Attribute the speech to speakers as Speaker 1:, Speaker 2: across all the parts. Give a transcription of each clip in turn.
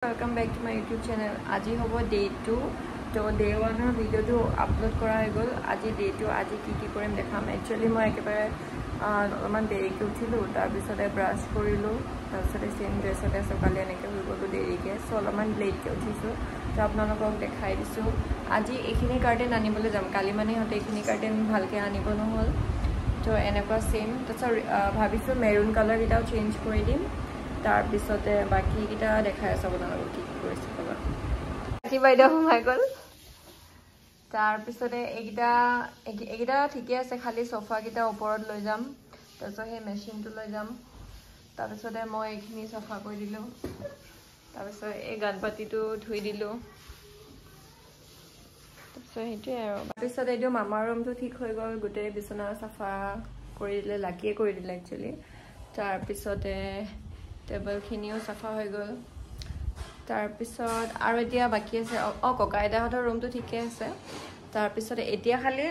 Speaker 1: Welcome back to my YouTube channel. Aji hobo day 2. To day 1 er video to upload kora hoy gol. Aji day 2 aji ki korim dekham. Actually moi ekebare অলমান দেৰিকে উঠিলো তাৰ পিছতে ব্ৰাশ কৰিলো তাৰ পিছতে same ড্ৰেছতে সকালে এনেকে হৈ গলো দেৰিকে সো অলমান লেটকে উঠিছো তো আপোনালোকক দেখাই দিছো আজি এইখিনি কাৰ্টেন আনিবলৈ যাম কালি মানে হতে এইখিনি কাৰ্টেন ভালকে আনিব নহল তো এনেকুৱা সেম তো ভাবিছো মেৰুন কালাৰ এটাও চেঞ্জ কৰি দিম তাৰ পিছতে বাকি কিটা দেখাই আছো আপোনালোকক কি কৰিছো কবা কি বাইদেউ সোমাই গল তাৰ পিছতে এইগিটা ঠিকে আছে খালি সোফা কিটা ওপৰত লৈ যাম তাৰপিছত হে মেচিনটো লৈ যাম তাৰ পিছতে মই এইখিনি সফা কৰি দিলো তাৰ পিছত এই গণপতিটো ধুই দিলো তাৰপিছত হেইটোৱে আৰু তাৰপিছত এইটো মামাৰ ৰুমটো ঠিক হৈ গ'ল গোটেই বিছনা সফা কৰি দিলে লাকিয়ে কৰি দিলে একচুয়ালি তাৰ পিছতে টেবল খিনিও সফা হৈ গ'ল তাৰ পিছত আৰু এতিয়া বাকি আছে ককাইদাহঁতৰ ৰুমটো ঠিকে আছে তাৰ পিছতে এতিয়া খালি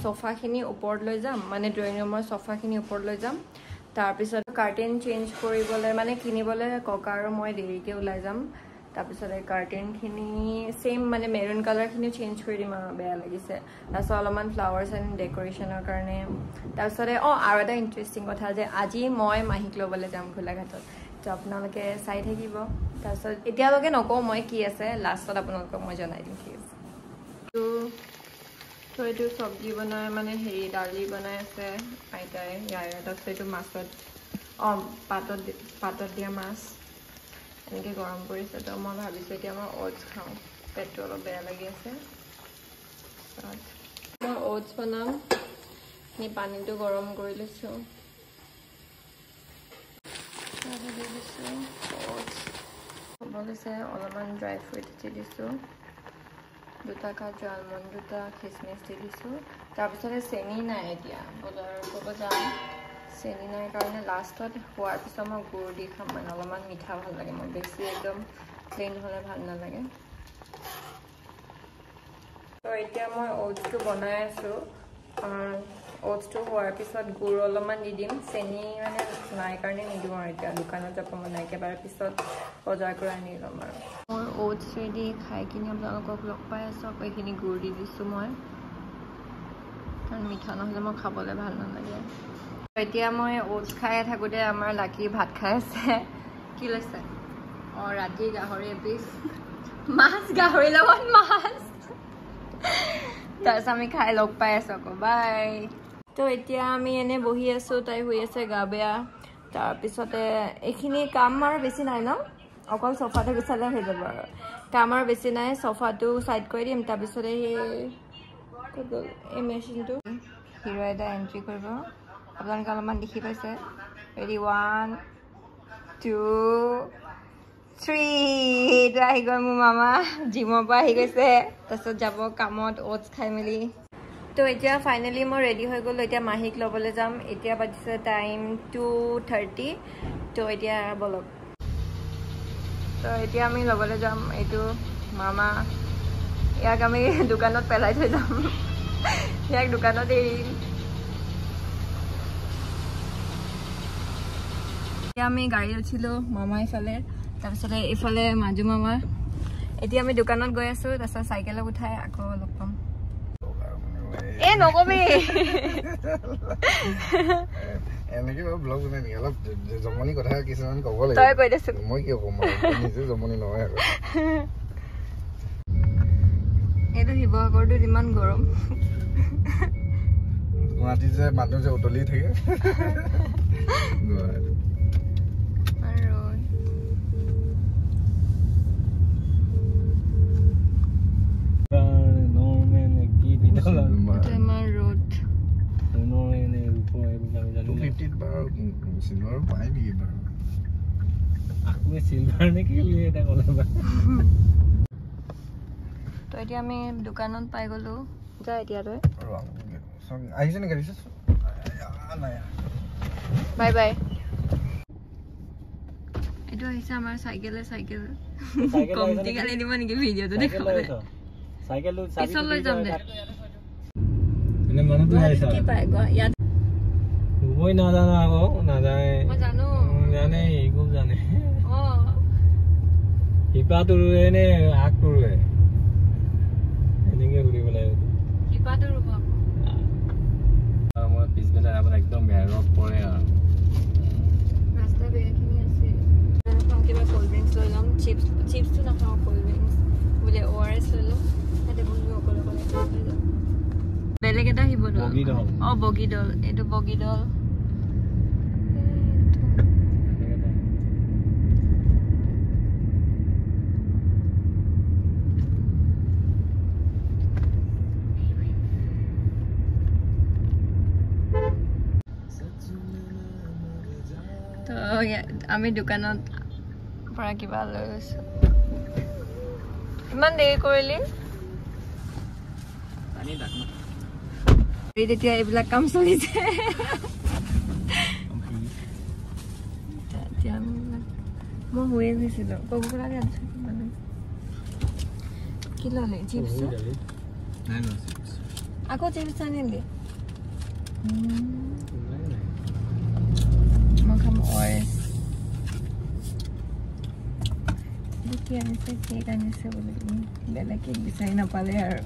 Speaker 1: সোফা খিনি ওপৰত লৈ যাম মানে ড্ৰয়িং ৰুমৰ সোফা খিনি ওপৰত লৈ যাম তাৰ পিছত কাৰ্টেন চেঞ্জ কৰিবলে মানে কিনিবলে ককা আৰু মই দেৰিকে ওলাই যাম তাৰ পিছতে কাৰ্টেন খিনি সেম মানে মেৰুন কালাৰ খিনি চেঞ্জ কৰি দিম বেয়া লাগিছে তাৰপিছত অলমান ফ্লাৱাৰ্স এণ্ড ডেকোৰেশনৰ কাৰণে তাৰ পিছতে আৰু এটা ইন্টাৰেষ্টিং কথা যে আজি মই মাহিক লবলে যাম গোলাঘাটত তো আপোনালোকে চাই থাকিব তাৰপিছত এতিয়ালৈকে নকওঁ মই কি আছে লাষ্টত আপোনালোকক মই জনাই দিম কি আছে তো এইটো সবজি বনাই মানে হেৰি দালি বনাই আছে আইতাই ইয়াৰ তাৰপিছত এইটো মাছত পাতত দিয়া মাছ এনেকৈ গৰম কৰিছে তো মই ভাবিছোঁ এতিয়া মই ওটছ খাওঁ পেটটো অলপ বেয়া লাগি আছে মই ওটছ বনাম পানীটো গৰম কৰি লৈছোঁ অলপমান ড্ৰাই ফ্ৰুইট দি দিছোঁ দুটা কাজু আলমণ্ড দুটা খিচমিচ দি দিছোঁ তাৰপিছতে চেনি নাই এতিয়া বজাৰত ক'ব যাম চেনি নাই কাৰণে লাষ্টত হোৱাৰ পিছত মই গুড় দি খাম মানে অলপমান মিঠা ভাল লাগে মই বেছি একদম প্লেইন হ'লে ভাল নালাগে তো এতিয়া মই ওটছটো বনাই আছোঁ ওটছটো হোৱাৰ পিছত গুড় অলপমান দি দিম চেনি মানে নাই কাৰণে নিদিওঁ আৰু এতিয়া দোকানত যাব মানে একেবাৰে পিছত বজাৰ কৰি আনি ল'ম আৰু মোৰ ওটছ ৰেডি খাই কিনি আপোনালোকক লগ পাই আছোঁ এইখিনি গুড় দি দিছোঁ মই কাৰণ মিঠা নহ'লে মই খাবলৈ ভাল নালাগে এতিয়া মই ওটছ খাই থাকোঁতে আমাৰ লাকি ভাত খাই আছে কি লৈছে ৰাতি গাহৰি এপিচ মাছ গাহৰি লগত মাছ তাৰপিছত আমি খাই লগ পাই আছোঁ আকৌ বাই তো এতিয়া আমি এনে বহি আছোঁ তাই শুই আছে গা বেয়া তাৰপিছতে এইখিনি কাম আৰু বেছি নাই ন অকল সোফাটো গুচালে হৈ যাব আৰু কাম আৰু বেছি নাই সোফাটো সাইড কৰি দিম তাৰপিছতে এই মেচিনটো হিৰো এটা এন্ট্ৰি কৰিব আপোনালোকে অলপমান দেখি পাইছে ৰেডি 1 2 3 আহি গ'ল মোৰ মামা জিমৰ পৰা আহি গৈছে তাৰপিছত যাব কামত ওটছ খাই মেলি তো এতিয়া ফাইনেলি মই ৰেডি হৈ গ'লো এতিয়া মাহিক ল'বলৈ যাম এতিয়া বাজিছে টাইম 2:30 তো এতিয়া বলক তো এতিয়া আমি ল'বলৈ যাম এইটো মামা ইয়াক আমি দোকানত পেলাই থৈ যাম ইয়াক দোকানত এৰিম এতিয়া আমি গাড়ী উঠিলোঁ মামা ইফালে তাৰপিছতে এইফালে মাজু মামা এতিয়া আমি দোকানত গৈ আছোঁ তাৰপিছত চাইকেলক উঠাই আকৌ লগ পাম এ নকবি
Speaker 2: এনেকে ব্লগ বনাই নি অলপ জমনি কথা কিছুমান ক'ব লাগিব
Speaker 1: তই কৈ দেচোন
Speaker 2: মই কি ক'ম নিজে জমনি নহয় আৰু
Speaker 1: এইটো শিৱসাগৰটো ইমান গৰম
Speaker 2: গুৱাহাটীত যে মানুহ যে উতলি থাকে
Speaker 1: তো এতিয়া আমি দোকানত পাই গ'লো যা এতিয়া তই
Speaker 2: আহিছে নেকি
Speaker 1: বাই বাই এইটো আহিছে আমাৰ চাইকেল কমটি গালি দিব নেকি ভিডিঅ'টো দেখাবলৈ পিছত লৈ যাম দে কি পাই ইয়াত
Speaker 3: মই নাজানো আকৌ নাজানে
Speaker 1: মই জানো
Speaker 3: জানে খুব জানে Hipa turuwe ne ak turuwe. Enenge huri bolai.
Speaker 1: Hipa turuwa.
Speaker 3: Amar pisbela apar ekdom rock pore ar.
Speaker 1: Rasta be khini ase. Kam ke ba cold drinks lolam chips to na khao cold drinks. Bole ORS lolo. Ate bolu okole okole khalo. Bele keta hi bolu.
Speaker 3: Bogidol.
Speaker 1: Oh bogidol. Etu bogidol. তো আমি দোকানত পৰা কিবা লৈ আছো ইমান দেৰি কৰিলি
Speaker 3: পানী ডাক না
Speaker 1: তেতিয়া এইবিলাক কাম চলিছে মই শুয়ে গৈছিলো ক'ব লাগে আছো মানে কি ল'লে চিপছ
Speaker 3: নাই ন চিপছ
Speaker 1: আকৌ chips আনিলি Makam ORS. Buki anise cake anise bole ni. Bela cake bisai na pale aro.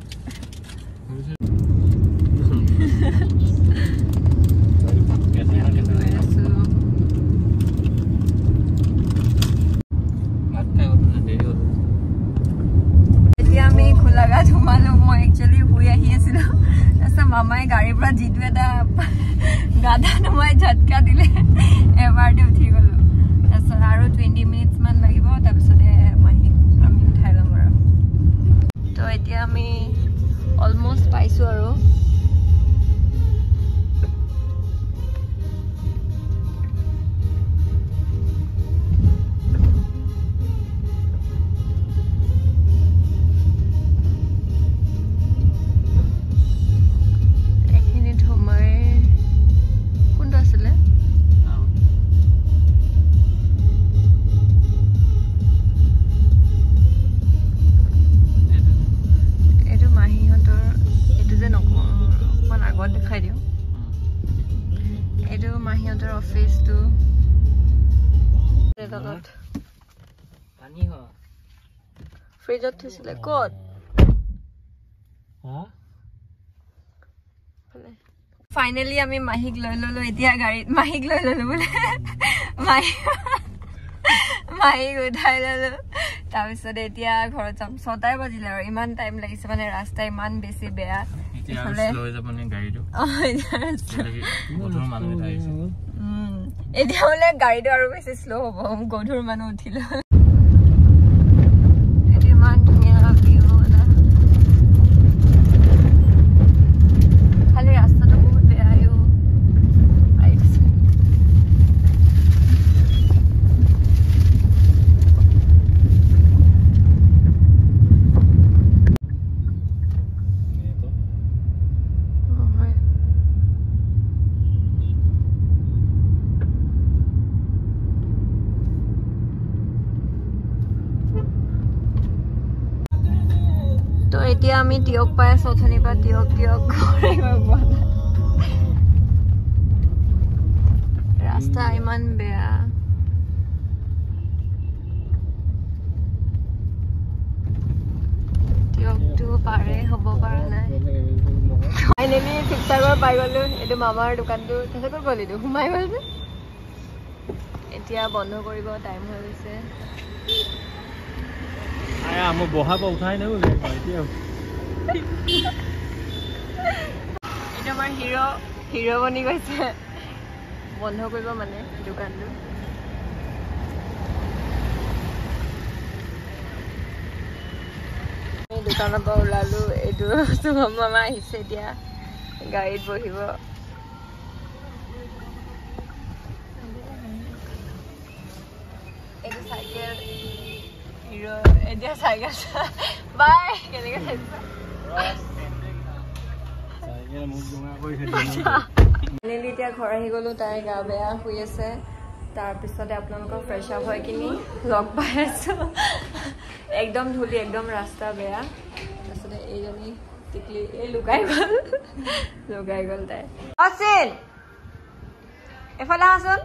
Speaker 1: Etia ami khulaga thumalo moi actually hui ahi asilo. Asa mamai gari pura jitu eta গাধা নমাই ঝটকা দিলে এবাৰতে উঠি গলো তাৰপিছত আৰু 20 মিনিটছ মান লাগিব তাৰপিছতে আমি উঠাই ল'ম আৰু তো এতিয়া আমি অলমোষ্ট পাইছো আৰু মাহিহঁতৰ অফিসটো তলত
Speaker 3: পানী হ
Speaker 1: ফ্ৰিজত থৈছিলে ক'ত
Speaker 3: হা
Speaker 1: ফাইনালি আমি মাহিক লৈ ললো এতিয়া গাড়ীত মাহিক লৈ ললো বোলে মাহিক উঠাই ললো তাৰপিছত এতিয়া ঘৰত যাম 6টাই বাজিলে আৰু ইমান টাইম লাগিছে মানে ৰাস্তা ইমান বেছি বেয়া এতিয়া বোলে গাড়ীটো আৰু বেছি শ্ল' হ'ব গধুৰ মানুহ উঠিলে ইমান ধুনীয়া ভিউ খালি ৰাস্তাটো বহুত বেয়া এতিয়া আমি টিয়ক পাই আছো অথনি পৰা টিয়ক ৰাস্তা ইমান বেয়া টিয়কটো পাৰে হ'ব পৰা নাই ফাইনেলি শিৱসাগৰ পাই গলো এইটো মামাৰ দোকানটো তাতে ক'ত গ'ল এইটো সোমাই গ'ল যে এতিয়া বন্ধ কৰিব টাইম হৈ গৈছে
Speaker 3: আয়া মই বহা পৰা উঠাই নাই বোলে এতিয়া
Speaker 1: এইটো আমাৰ হিৰো বনি গৈছে বন্ধ কৰিব মানে দোকানটো দোকানৰ পৰা ওলালো এইটো শুভম মামা আহিছে এতিয়া গাড়ীত বহিব এইটো চাইকেল হিৰো এতিয়া চাইকেল বাই কেনেকৈ চাইছা ফাইনেলি এতিয়া ঘৰ আহি গ'লো তাই গা বেয়া শুই আছে তাৰপিছতে আপোনালোকক ফ্ৰেছ আপ হৈ কিনি লগ পাই আছো একদম ধূলি একদম ৰাস্তা বেয়া তাৰপিছতে এইজনী টিকলি এই লুকাই গ'ল তাই অচিন এফালে আহচোন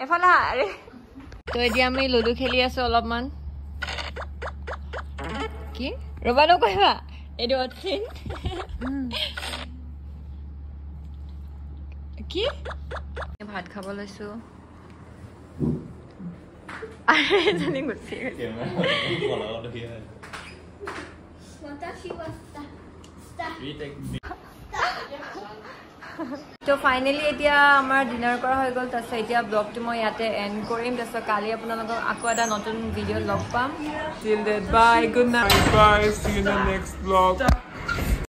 Speaker 1: এফালে আহ আৰে তো এতিয়া আমি লুডু খেলি আছো অলপমান কি ৰবা নকৰিবা এইটো অথিন কি ভাত খাব লৈছো আৰে এজনী গুচি গৈছে তো ফাইনেলি এতিয়া আমাৰ ডিনাৰ কৰা হৈ গ'ল তাৰপিছত এতিয়া ব্লগটো মই ইয়াতে এণ্ড কৰিম তাৰপিছত কালি আপোনালোকক আকৌ এটা নতুন ভিডিঅ' লগ পাম
Speaker 4: Till then, bye. Good night. Bye. See you in the next vlog.